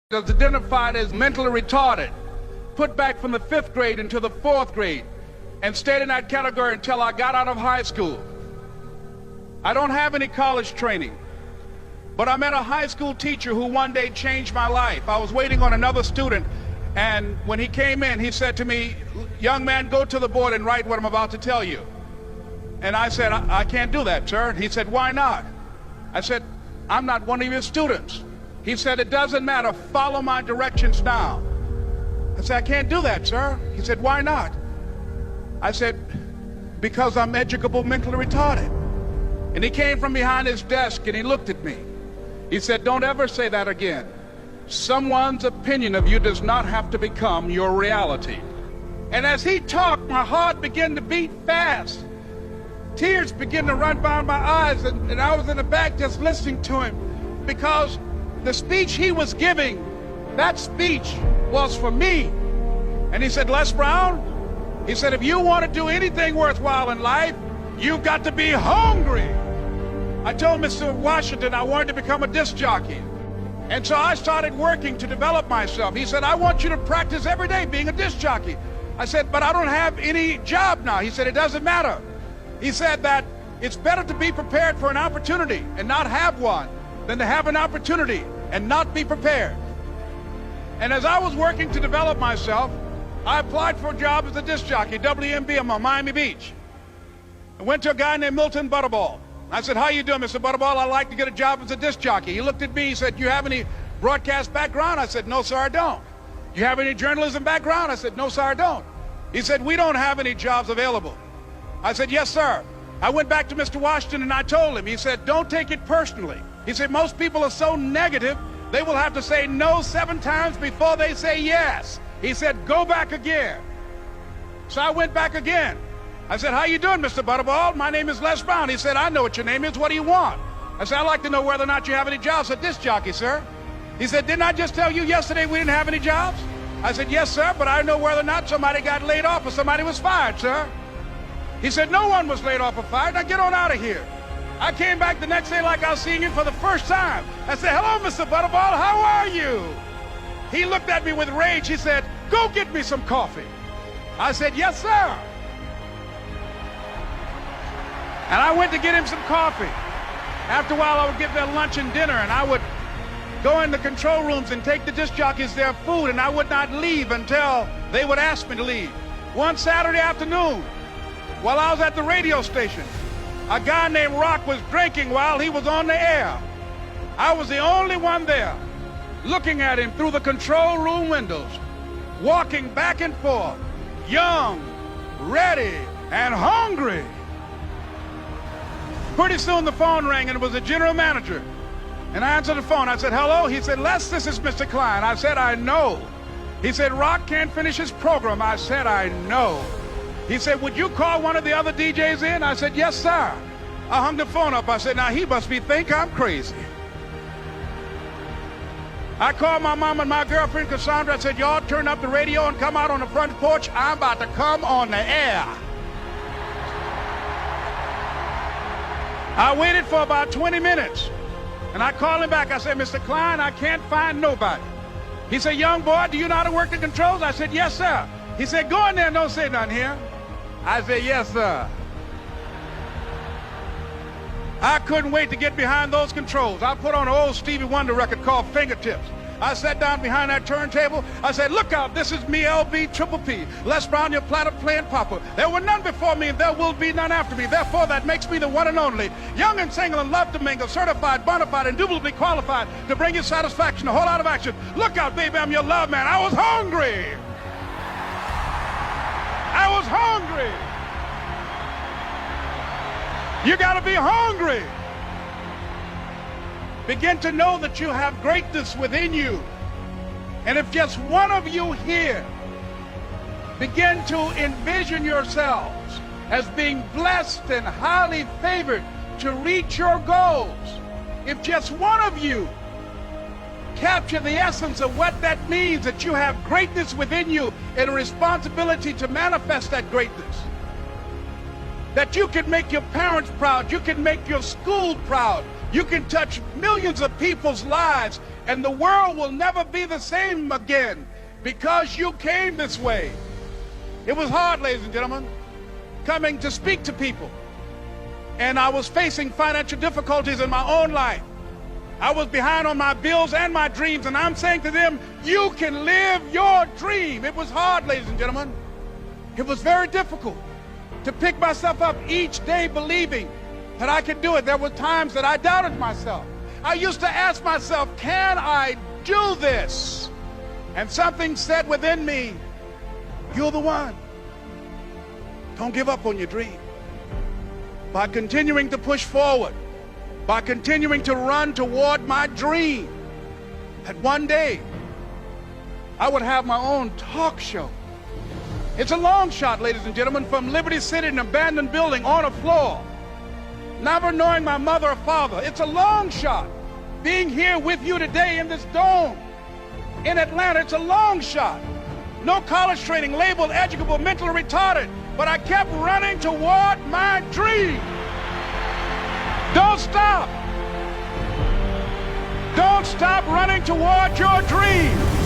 is identified as mentally retarded, put back from the 5th grade into the 4th grade, and stayed in that category until I got out of high school. I don't have any college training, but I met a high school teacher who one day changed my life. I was waiting on another student, and when he came in, he said to me, "Young man, go to the board and write what I'm about to tell you." And I said, I can't do that, sir. He said, "Why not?" I said, "I'm not one of your students." He said, "It doesn't matter. Follow my directions now." I said, "I can't do that, sir." He said, "Why not?" I said, "Because I'm educable mentally retarded." And he came from behind his desk and he looked at me. He said, "Don't ever say that again. Someone's opinion of you does not have to become your reality." And as he talked, my heart began to beat fast. Tears began to run down my eyes, and I was in the back just listening to him, because the speech he was giving, that speech was for me. And he said, "Les Brown," he said, "if you want to do anything worthwhile in life, you've got to be hungry." I told Mr. Washington I wanted to become a disc jockey. And so I started working to develop myself. He said, "I want you to practice every day being a disc jockey." I said, "But I don't have any job now." He said, "It doesn't matter." He said that it's better to be prepared for an opportunity and not have one than to have an opportunity and not be prepared. And as I was working to develop myself, I applied for a job as a disc jockey, WMBM on Miami Beach. I went to a guy named Milton Butterball. I said, "How you doing, Mr. Butterball? I'd like to get a job as a disc jockey." He looked at me, he said, "You have any broadcast background?" I said, "No, sir, I don't." "You have any journalism background?" I said, "No, sir, I don't." He said, "We don't have any jobs available." I said, "Yes, sir." I went back to Mr. Washington and I told him. He said, "Don't take it personally." He said, "Most people are so negative, they will have to say no 7 times before they say yes." He said, "Go back again." So I went back again. I said, "How you doing, Mr. Butterball? My name is Les Brown." He said, "I know what your name is. What do you want?" I said, "I'd like to know whether or not you have any jobs." I said, "Disc jockey, sir." He said, "Didn't I just tell you yesterday we didn't have any jobs?" I said, "Yes, sir, but I know whether or not somebody got laid off or somebody was fired, sir." He said, "No one was laid off or fired. Now get on out of here." I came back the next day like I was seeing him for the first time. I said, "Hello, Mr. Butterball, how are you?" He looked at me with rage. He said, "Go get me some coffee." I said, "Yes, sir." And I went to get him some coffee. After a while, I would get their lunch and dinner, and I would go in the control rooms and take the disc jockeys their food, and I would not leave until they would ask me to leave. One Saturday afternoon, while I was at the radio station, a guy named Rock was drinking while he was on the air. I was the only one there, looking at him through the control room windows, walking back and forth, young, ready, and hungry. Pretty soon the phone rang, and it was the general manager. And I answered the phone. I said, "Hello?" He said, "Les, this is Mr. Klein." I said, "I know." He said, "Rock can't finish his program." I said, "I know." He said, "Would you call one of the other DJs in?" I said, "Yes, sir." I hung the phone up. I said, "Now he must think I'm crazy." I called my mom and my girlfriend, Cassandra. I said, "Y'all turn up the radio and come out on the front porch. I'm about to come on the air." I waited for about 20 minutes, and I called him back. I said, "Mr. Klein, I can't find nobody." He said, "Young boy, do you know how to work the controls?" I said, "Yes, sir." He said, "Go in there and don't say nothing here." I said, "Yes, sir." I couldn't wait to get behind those controls. I put on an old Stevie Wonder record called Fingertips. I sat down behind that turntable. I said, "Look out, this is me, LB Triple P, Les Brown, your platter playing papa. There were none before me, and there will be none after me. Therefore, that makes me the one and only. Young and single and love to mingle, certified, bona fide, indubitably qualified to bring you satisfaction, a whole lot of action. Look out, baby, I'm your love man." I was hungry. I was hungry. You got to be hungry. Begin to know that you have greatness within you. And if just one of you here begin to envision yourselves as being blessed and highly favored to reach your goals, if just one of you capture the essence of what that means, that you have greatness within you and a responsibility to manifest that greatness, that you can make your parents proud, you can make your school proud, You can touch millions of people's lives, and the world will never be the same again because you came this way. It was hard, ladies and gentlemen, coming to speak to people. And I was facing financial difficulties in my own life. I was behind on my bills and my dreams, and I'm saying to them, you can live your dream. It was hard, ladies and gentlemen. It was very difficult to pick myself up each day believing that I could do it. There were times that I doubted myself. I used to ask myself, can I do this? And something said within me, you're the one. Don't give up on your dream. By continuing to push forward, by continuing to run toward my dream, that one day I would have my own talk show. It's a long shot, ladies and gentlemen, from Liberty City, an abandoned building on a floor, never knowing my mother or father. It's a long shot. Being here with you today in this dome in Atlanta, it's a long shot. No college training, labeled educable, mentally retarded, but I kept running toward my dream. Don't stop. Don't stop running toward your dream.